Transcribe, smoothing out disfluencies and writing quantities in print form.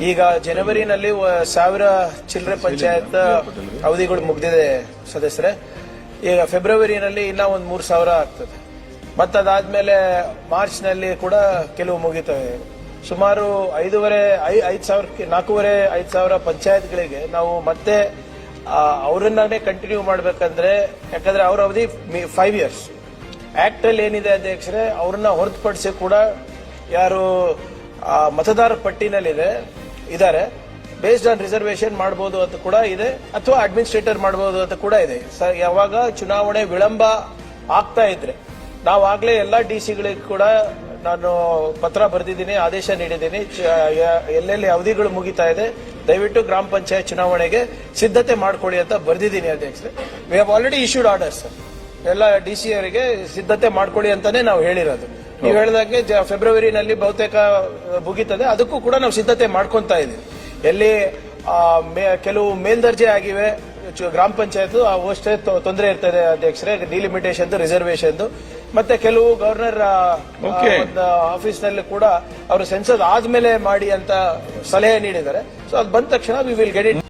ಈಗ ಜನವರಿನಲ್ಲಿ 1000 ಚಿಲ್ಲರೆ ಪಂಚಾಯತ್ ಅವಧಿಗಳು ಮುಗ್ದಿದೆ ಸದಸ್ಯರೇ. ಈಗ ಫೆಬ್ರವರಿನಲ್ಲಿ ಇನ್ನ ಒಂದು 3000 ಆಗ್ತದೆ. ಮತ್ತದಾದ್ಮೇಲೆ ಮಾರ್ಚ್ ನಲ್ಲಿ ಕೂಡ ಕೆಲವು ಮುಗಿತವೆ. ಸುಮಾರು 4,500 ಪಂಚಾಯತ್ಗಳಿಗೆ ನಾವು ಮತ್ತೆ ಅವರನ್ನೇ ಕಂಟಿನ್ಯೂ ಮಾಡ್ಬೇಕಂದ್ರೆ, ಯಾಕಂದ್ರೆ ಅವ್ರ ಅವಧಿ 5 years. ಆಕ್ಟ್ ಅಲ್ಲಿ ಏನಿದೆ ಅಧ್ಯಕ್ಷರೇ, ಅವ್ರನ್ನ ಹೊರತುಪಡಿಸಿ ಕೂಡ ಯಾರು ಮತದಾರ ಪಟ್ಟಿನಲ್ಲಿದೆ ಇದಾರೆ, ಬೇಸ್ಡ್ ಆನ್ ರಿಸರ್ವೇಶನ್ ಮಾಡಬಹುದು ಅಂತ ಕೂಡ ಇದೆ, ಅಥವಾ ಅಡ್ಮಿನಿಸ್ಟ್ರೇಟರ್ ಮಾಡಬಹುದು ಅಂತ ಕೂಡ ಇದೆ. ಯಾವಾಗ ಚುನಾವಣೆ ವಿಳಂಬ ಆಗ್ತಾ ಇದ್ರೆ ನಾವಾಗ್ಲೇ ಎಲ್ಲಾ ಡಿಸಿಗಳಿಗೆ ಕೂಡ ನಾನು ಪತ್ರ ಬರೆದಿದ್ದೀನಿ, ಆದೇಶ ನೀಡಿದ್ದೀನಿ. ಎಲ್ಲೆಲ್ಲಿ ಅವಧಿಗಳು ಮುಗಿತಾ ಇದೆ ದಯವಿಟ್ಟು ಗ್ರಾಮ ಪಂಚಾಯತ್ ಚುನಾವಣೆಗೆ ಸಿದ್ಧತೆ ಮಾಡ್ಕೊಳ್ಳಿ ಅಂತ ಬರೆದಿದ್ದೀನಿ ಅಧ್ಯಕ್ಷರೇ. We have already issued orders. ಎಲ್ಲ ಡಿಸಿ ಅವರಿಗೆ ಸಿದ್ಧತೆ ಮಾಡ್ಕೊಳ್ಳಿ ಅಂತಾನೆ ನಾವು ಹೇಳಿರೋದು. ನೀವು ಹೇಳಿದಂಗೆ ಫೆಬ್ರವರಿನಲ್ಲಿ ಬಹುತೇಕ ಮುಗಿತದೆ, ಅದಕ್ಕೂ ಕೂಡ ನಾವು ಸಿದ್ಧತೆ ಮಾಡ್ಕೊಂತಾ ಇದ್ದೀವಿ. ಎಲ್ಲಿ ಕೆಲವು ಮೇಲ್ದರ್ಜೆ ಆಗಿವೆ ಗ್ರಾಮ ಪಂಚಾಯತ್ ಅವಷ್ಟೇ ತೊಂದರೆ ಇರ್ತದೆ ಅಧ್ಯಕ್ಷರೇ, ಡಿಲಿಮಿಟೇಷನ್, ರಿಸರ್ವೇಶನ್. ಮತ್ತೆ ಕೆಲವು ಗವರ್ನರ್ ಆಫೀಸ್ ನಲ್ಲಿ ಕೂಡ ಅವರು ಸೆನ್ಸಸ್ ಆದ್ಮೇಲೆ ಮಾಡಿ ಅಂತ ಸಲಹೆ ನೀಡಿದ್ದಾರೆ. ಸೊ ಅದು ಬಂದ ತಕ್ಷಣ ವಿ ವಿಲ್ ಗೆಟ್ ಇಟ್.